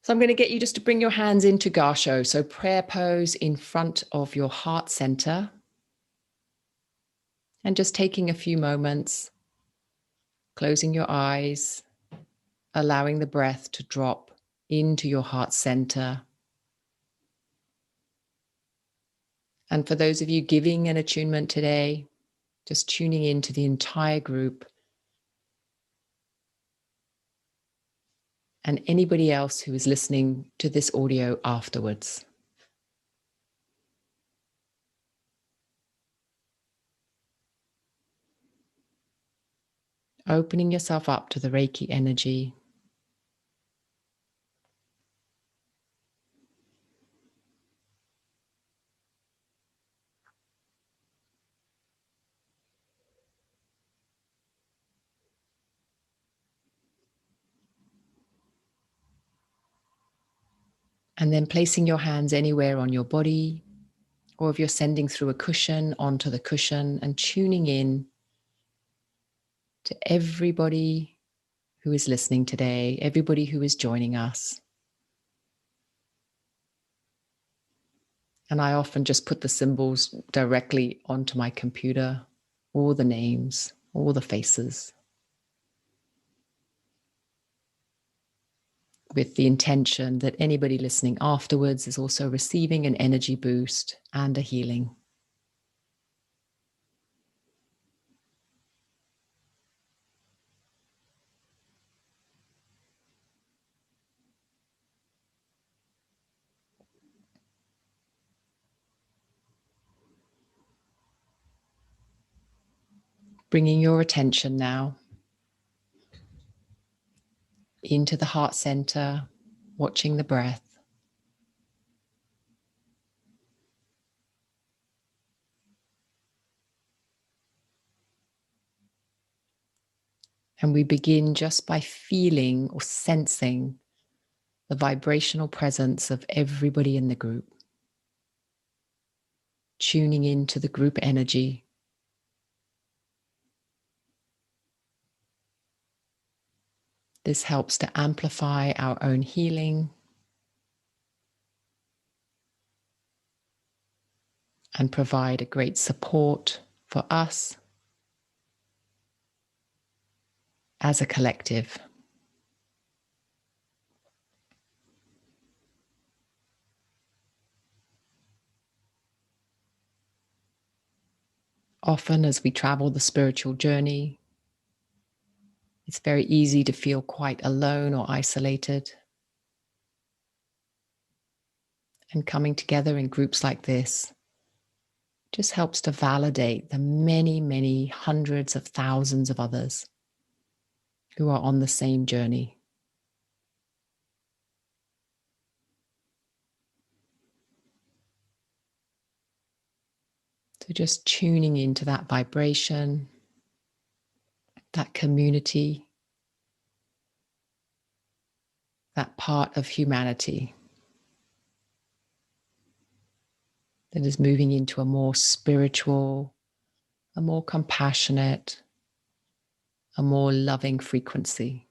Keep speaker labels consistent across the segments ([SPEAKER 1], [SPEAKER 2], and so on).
[SPEAKER 1] So I'm going to get you just to bring your hands into Gasho. So prayer pose in front of your heart center. And just taking a few moments, closing your eyes, allowing the breath to drop into your heart center. And for those of you giving an attunement today, just tuning into the entire group and anybody else who is listening to this audio afterwards. Opening yourself up to the Reiki energy. And then placing your hands anywhere on your body, or if you're sending through a cushion, onto the cushion, and tuning in to everybody who is listening today, everybody who is joining us. And I often just put the symbols directly onto my computer, all the names, all the faces, with the intention that anybody listening afterwards is also receiving an energy boost and a healing. Bringing your attention now into the heart center, watching the breath. And we begin just by feeling or sensing the vibrational presence of everybody in the group. Tuning into the group energy. This helps to amplify our own healing and provide a great support for us as a collective. Often as we travel the spiritual journey, it's very easy to feel quite alone or isolated. And coming together in groups like this just helps to validate the many, many hundreds of thousands of others who are on the same journey. So just tuning into that vibration, that community, that part of humanity that is moving into a more spiritual, a more compassionate, a more loving frequency.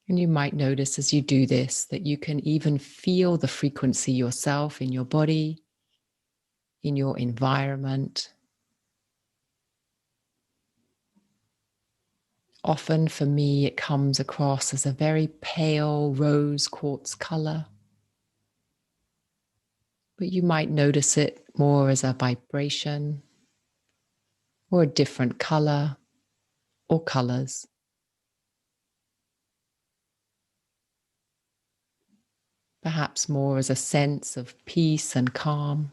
[SPEAKER 1] And you might notice as you do this that you can even feel the frequency yourself in your body, in your environment. Often for me, it comes across as a very pale rose quartz color, but you might notice it more as a vibration or a different color or colors. Perhaps more as a sense of peace and calm.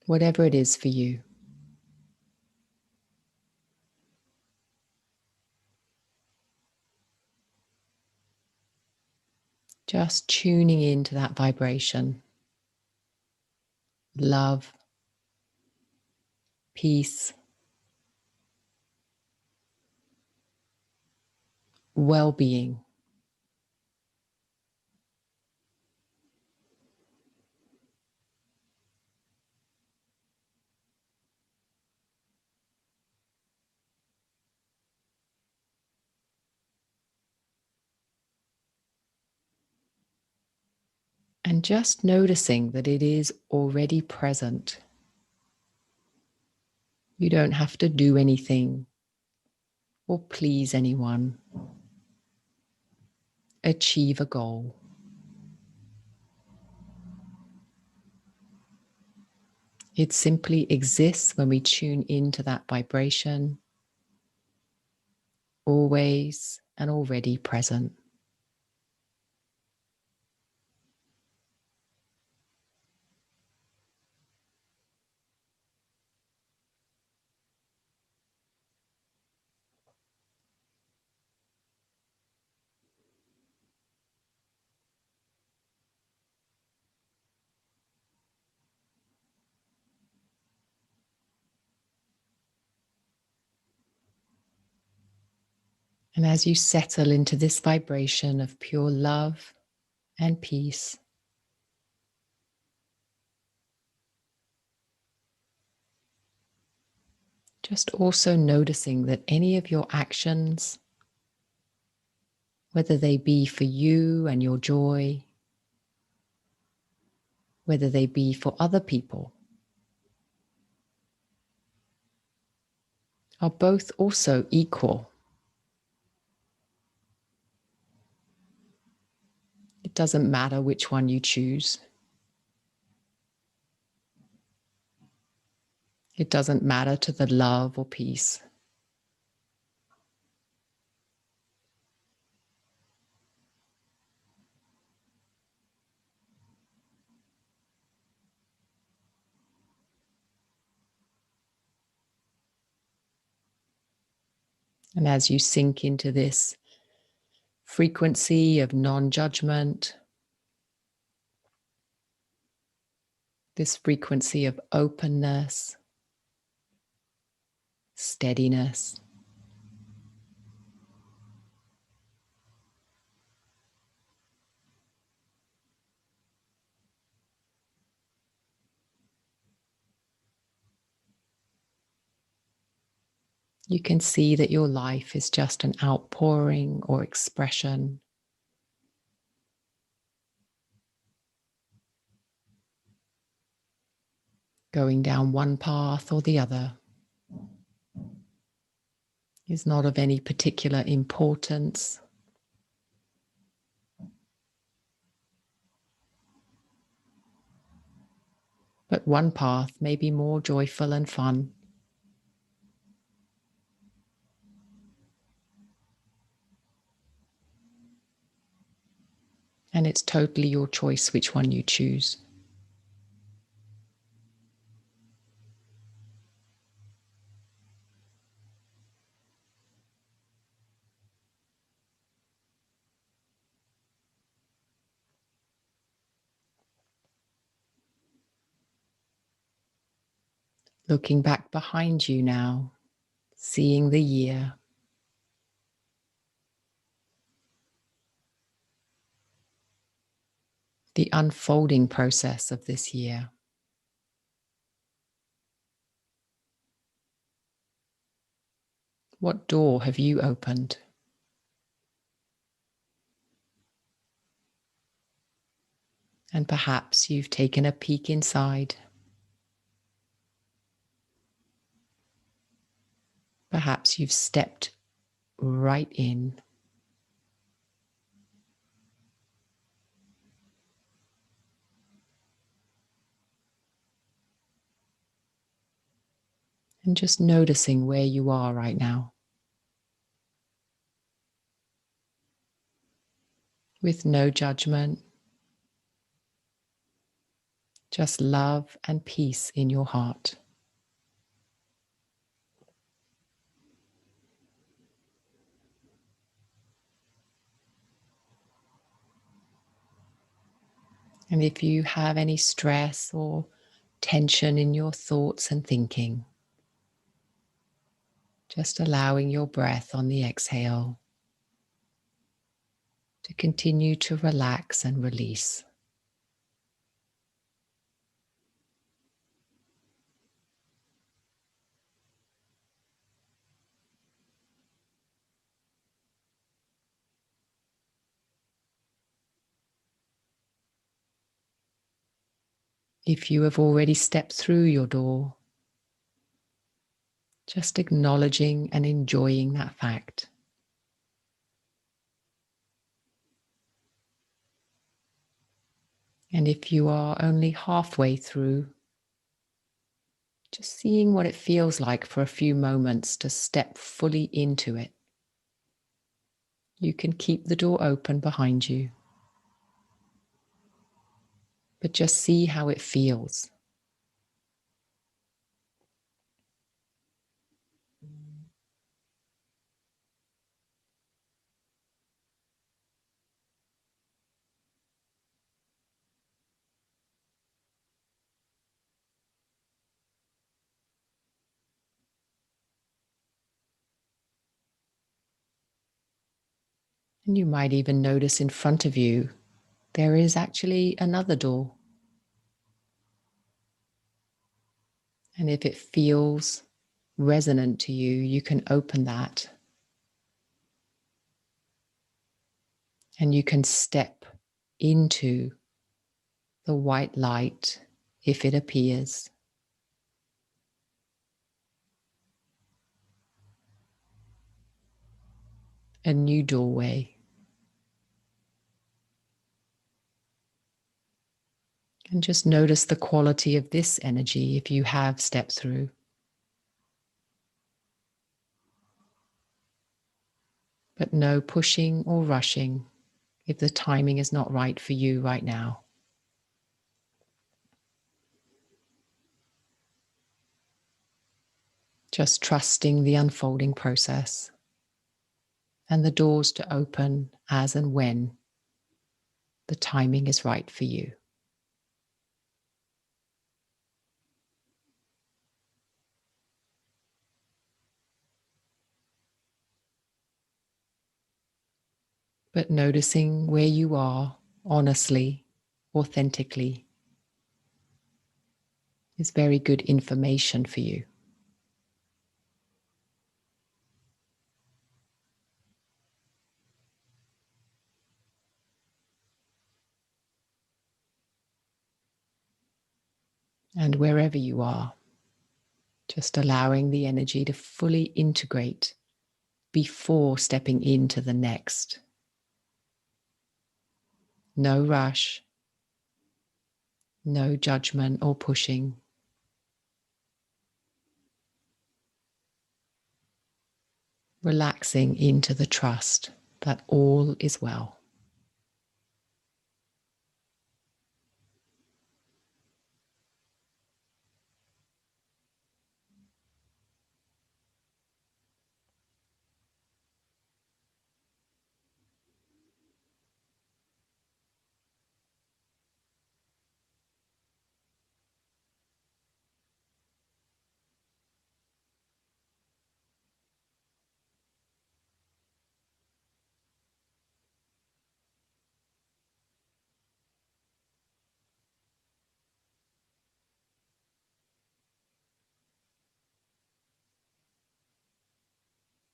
[SPEAKER 1] Whatever it is for you. Just tuning into that vibration. Love, peace, well-being. And just noticing that it is already present. You don't have to do anything or please anyone, achieve a goal. It simply exists when we tune into that vibration, always and already present. And as you settle into this vibration of pure love and peace, just also noticing that any of your actions, whether they be for you and your joy, whether they be for other people, are both also equal. It doesn't matter which one you choose. It doesn't matter to the love or peace. And as you sink into this frequency of non-judgment, this frequency of openness, steadiness, you can see that your life is just an outpouring or expression going down one path or the other is not of any particular importance. But one path may be more joyful and fun. And it's totally your choice which one you choose. Looking back behind you now, seeing the year, the unfolding process of this year. What door have you opened? And perhaps you've taken a peek inside. Perhaps you've stepped right in. And just noticing where you are right now. With no judgment, just love and peace in your heart. And if you have any stress or tension in your thoughts and thinking, just allowing your breath on the exhale to continue to relax and release. If you have already stepped through your door, just acknowledging and enjoying that fact. And if you are only halfway through, just seeing what it feels like for a few moments to step fully into it. You can keep the door open behind you, but just see how it feels. And you might even notice in front of you, there is actually another door. And if it feels resonant to you, you can open that. And you can step into the white light if it appears. A new doorway. And just notice the quality of this energy if you have stepped through. But no pushing or rushing if the timing is not right for you right now. Just trusting the unfolding process and the doors to open as and when the timing is right for you. But noticing where you are honestly, authentically, is very good information for you. And wherever you are, just allowing the energy to fully integrate before stepping into the next. No rush, no judgment or pushing. Relaxing into the trust that all is well.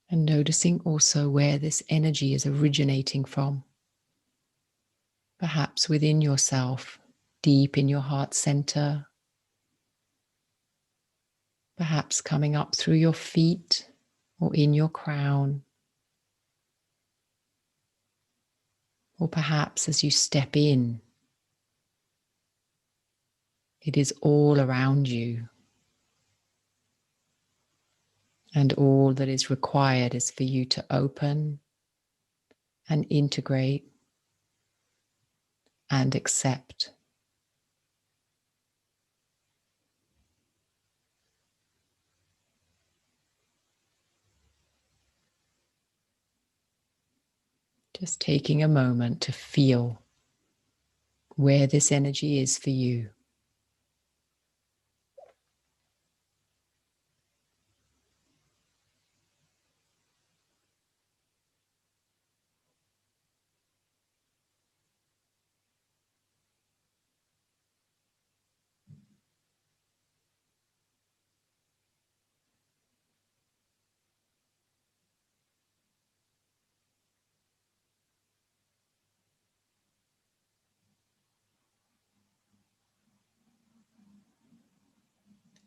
[SPEAKER 1] And noticing also where this energy is originating from. Perhaps within yourself, deep in your heart center. Perhaps coming up through your feet or in your crown. Or perhaps as you step in, it is all around you. And all that is required is for you to open and integrate and accept. Just taking a moment to feel where this energy is for you.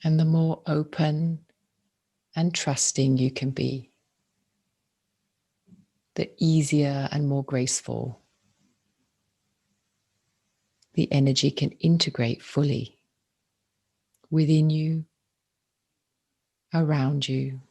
[SPEAKER 1] And the more open and trusting you can be, the easier and more graceful the energy can integrate fully within you, around you.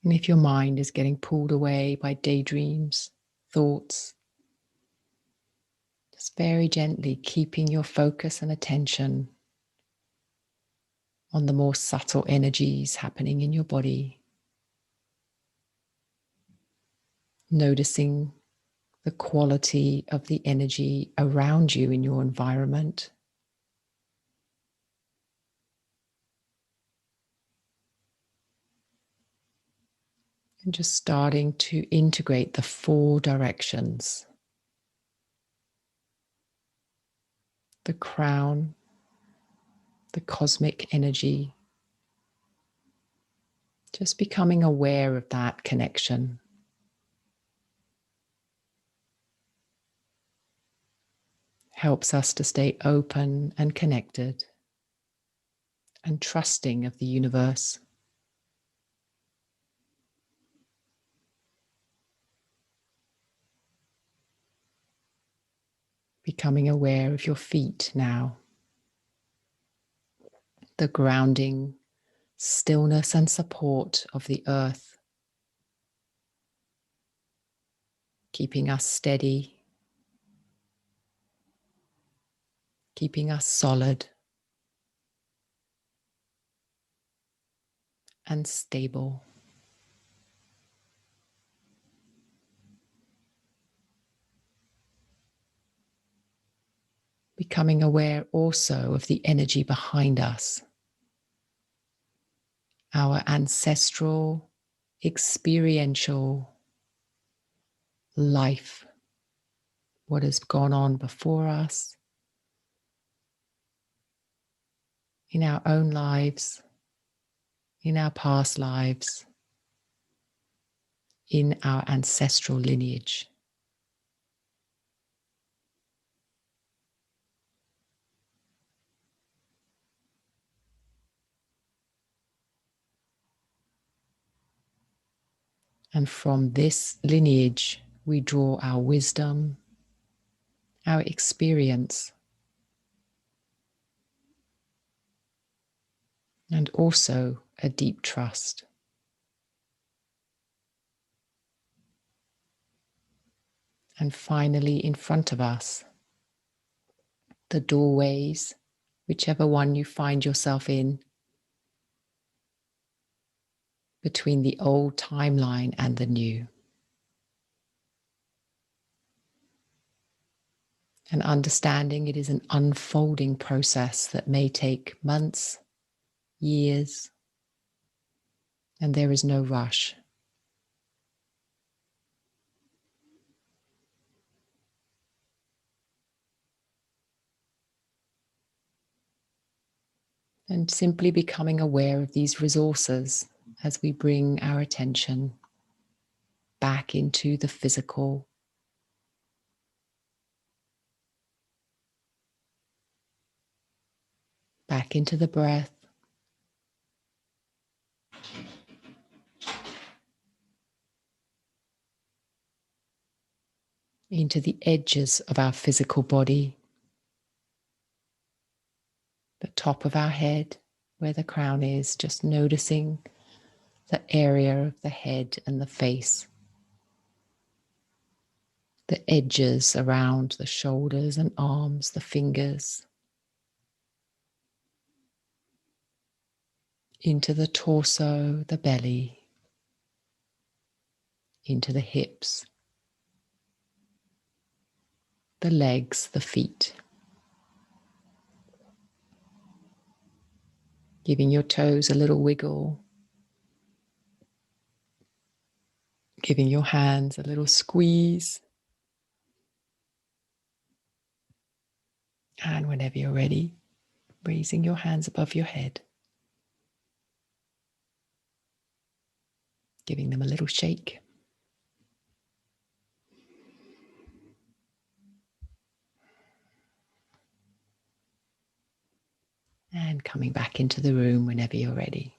[SPEAKER 1] And if your mind is getting pulled away by daydreams, thoughts, just very gently keeping your focus and attention on the more subtle energies happening in your body, noticing the quality of the energy around you in your environment. And just starting to integrate the four directions: the crown, the cosmic energy, just becoming aware of that connection. Helps us to stay open and connected and trusting of the universe. Becoming aware of your feet now, the grounding, stillness and support of the earth, keeping us steady, keeping us solid and stable. Becoming aware also of the energy behind us, our ancestral, experiential life, what has gone on before us in our own lives, in our past lives, in our ancestral lineage. And from this lineage, we draw our wisdom, our experience, and also a deep trust. And finally, in front of us, the doorways, whichever one you find yourself in, between the old timeline and the new. And understanding it is an unfolding process that may take months, years, and there is no rush. And simply becoming aware of these resources as we bring our attention back into the physical, back into the breath, into the edges of our physical body, the top of our head, where the crown is, just noticing the area of the head and the face, the edges around the shoulders and arms, the fingers, into the torso, the belly, into the hips, the legs, the feet. Giving your toes a little wiggle. Giving your hands a little squeeze. And whenever you're ready, raising your hands above your head. Giving them a little shake. And coming back into the room whenever you're ready.